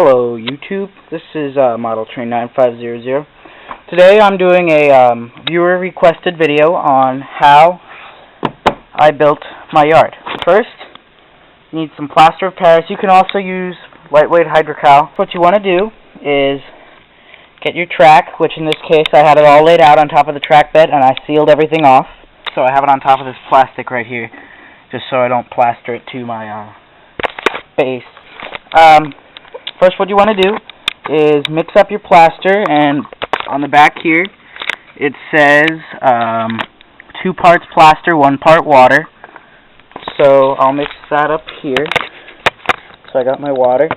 Hello YouTube, this is Model Train 9500. Today I'm doing a viewer requested video on how I built my yard. First, you need some plaster of Paris. You can also use lightweight hydrocal. What you want to do is get your track, which in this case I had it all laid out on top of the track bed and I sealed everything off. So I have it on top of this plastic right here, just so I don't plaster it to my base. First, what you want to do is mix up your plaster, and on the back here it says 2 parts plaster, 1 part water. So I'll mix that up here. So I got my water,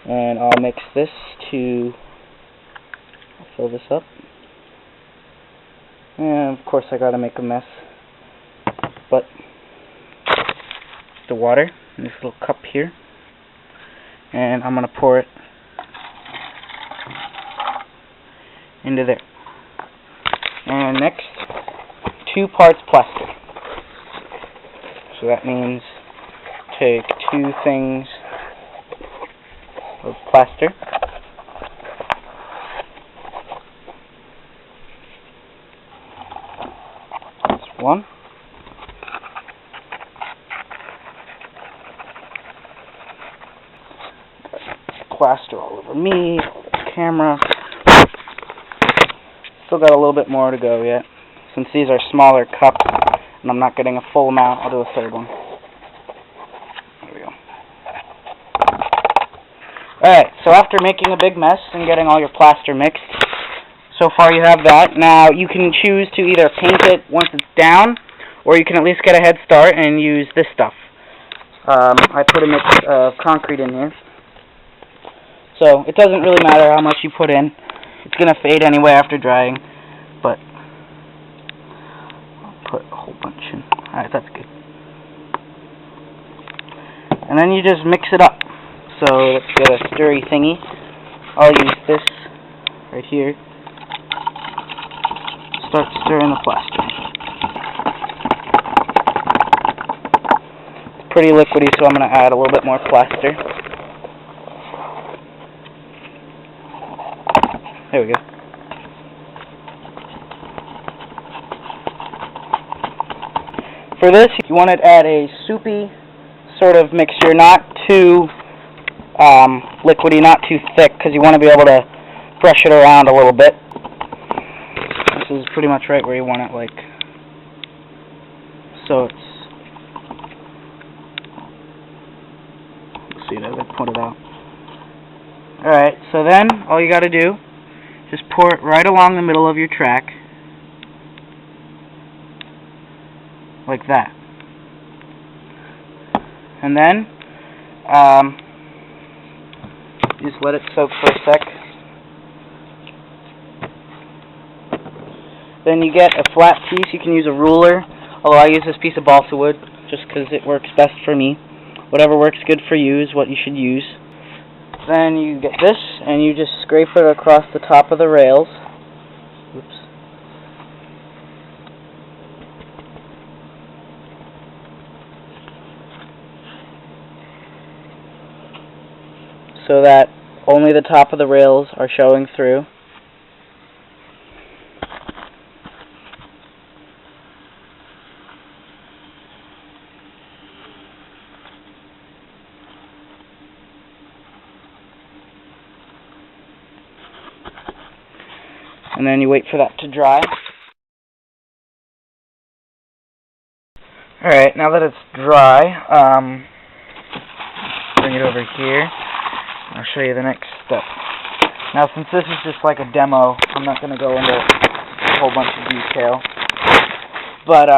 and I'll mix this to, I'll fill this up. And of course I gotta make a mess, but the water in this little cup here, and I'm gonna pour it into there. And next, 2 parts plaster. So that means take 2 things of plaster, that's 1. Plaster all over me, all over the camera. Still got a little bit more to go yet. Since these are smaller cups and I'm not getting a full amount, I'll do a 3rd one. There we go. Alright, so after making a big mess and getting all your plaster mixed, so far you have that. Now you can choose to either paint it once it's down, or you can at least get a head start and use this stuff. I put a mix of concrete in here. So it doesn't really matter how much you put in. It's going to fade anyway after drying, but I'll put a whole bunch in. Alright, that's good. And then you just mix it up. So let's get a stirry thingy. I'll use this right here. Start stirring the plaster. It's pretty liquidy, so I'm going to add a little bit more plaster. There we go. For this, you want to add a soupy sort of mixture, not too liquidy, not too thick, because you want to be able to brush it around a little bit. This is pretty much right where you want it, like so. It's, let's see, as I point it out. Alright, so then all you got to do, just pour it right along the middle of your track, like that. And then, just let it soak for a sec. Then you get a flat piece. You can use a ruler, although I use this piece of balsa wood just because it works best for me. Whatever works good for you is what you should use. Then you get this, and you just scrape it across the top of the rails. Oops. So that only the top of the rails are showing through. And then you wait for that to dry. Alright, now that it's dry, bring it over here. I'll show you the next step. Now, since this is just like a demo, I'm not going to go into a whole bunch of detail. But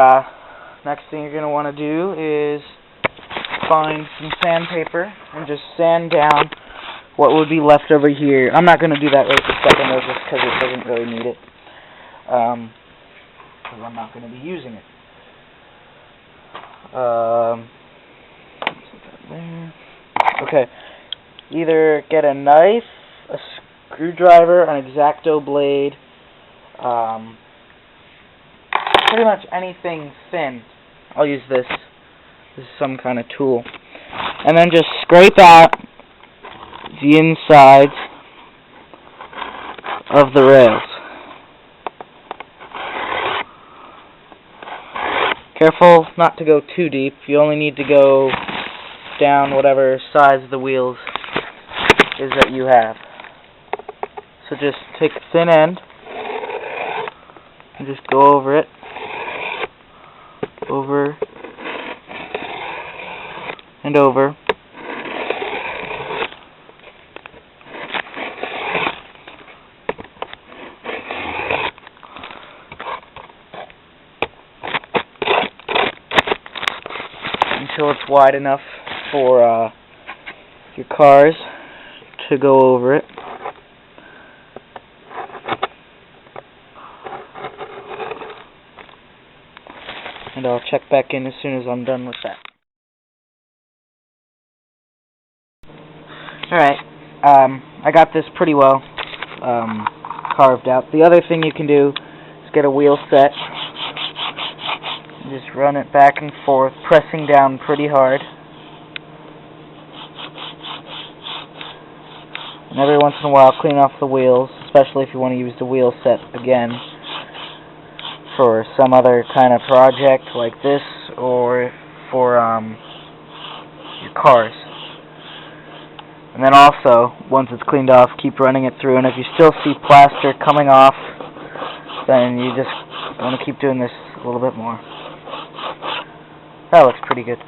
next thing you're going to want to do is find some sandpaper and just sand down what would be left over here. I'm not going to do that right this second though, just because it doesn't really need it. Because I'm not going to be using it. Okay. Either get a knife, a screwdriver, an X-Acto blade, pretty much anything thin. I'll use this. This is some kind of tool. And then just scrape out the insides of the rails. Careful not to go too deep. You only need to go down whatever size the wheels is that you have. So just take a thin end and just go over it. Over and over. Until it's wide enough for your cars to go over it. And I'll check back in as soon as I'm done with that. Alright, I got this pretty well carved out. The other thing you can do is get a wheel set. Just run it back and forth, pressing down pretty hard. And every once in a while clean off the wheels, especially if you want to use the wheel set again for some other kind of project like this, or for your cars. And then also, once it's cleaned off, keep running it through, and if you still see plaster coming off, then you just want to keep doing this a little bit more. That looks pretty good.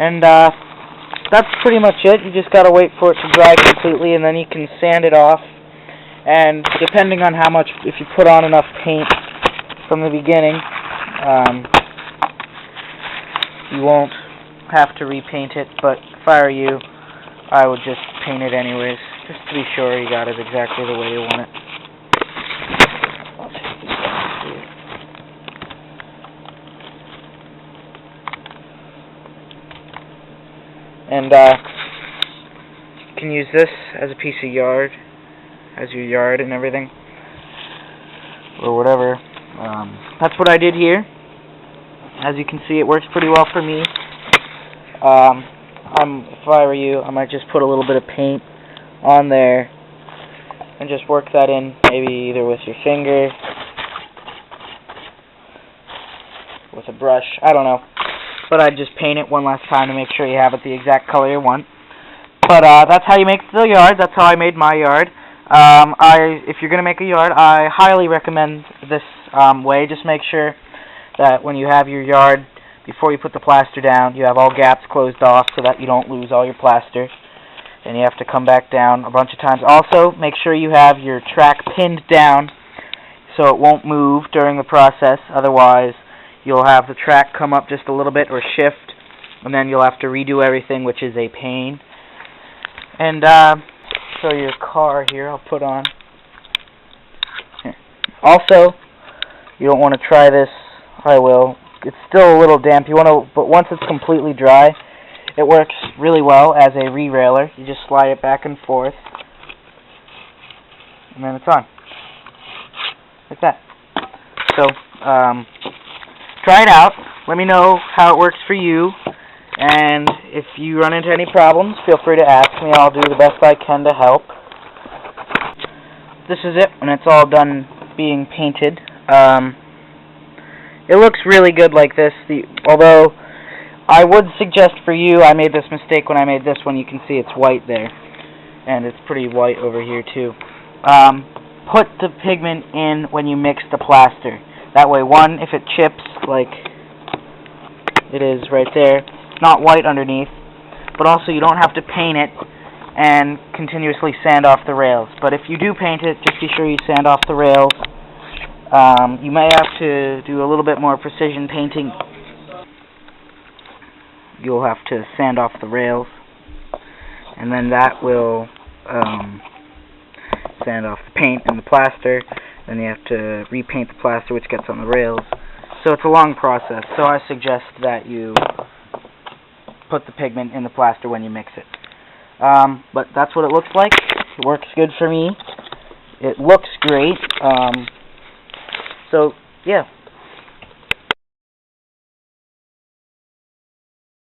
And that's pretty much it. You just gotta wait for it to dry completely, and then you can sand it off. And depending on how much, if you put on enough paint from the beginning, you won't have to repaint it. But if I were you, I would just paint it anyways, just to be sure you got it exactly the way you want it. And you can use this as a piece of yard, as your yard and everything, or whatever. That's what I did here. As you can see, it works pretty well for me. If I were you, I might just put a little bit of paint on there and just work that in, maybe either with your finger, with a brush, I don't know. But I'd just paint it one last time to make sure you have it the exact color you want. But that's how you make the yard. That's how I made my yard. If you're going to make a yard, I highly recommend this way. Just make sure that when you have your yard, before you put the plaster down, you have all gaps closed off so that you don't lose all your plaster. And you have to come back down a bunch of times. Also, make sure you have your track pinned down so it won't move during the process. Otherwise, you'll have the track come up just a little bit or shift, and then you'll have to redo everything, which is a pain. And show your car here. I'll put on. Here. Also, you don't want to try this. I will. It's still a little damp. You want to, but once it's completely dry, it works really well as a re-railer. You just slide it back and forth, and then it's on, like that. So, try it out. Let me know how it works for you. And if you run into any problems, feel free to ask me. I'll do the best I can to help. This is it when it's all done being painted. It looks really good like this. Although I would suggest for you, I made this mistake when I made this one. You can see it's white there, and it's pretty white over here too. Put the pigment in when you mix the plaster. That way, one, if it chips like it is right there, it's not white underneath, but also you don't have to paint it and continuously sand off the rails. But if you do paint it, just be sure you sand off the rails. You may have to do a little bit more precision painting. You'll have to sand off the rails, and then that will sand off the paint and the plaster. Then you have to repaint the plaster, which gets on the rails. So it's a long process. So I suggest that you put the pigment in the plaster when you mix it. But that's what it looks like. It works good for me. It looks great. So, yeah.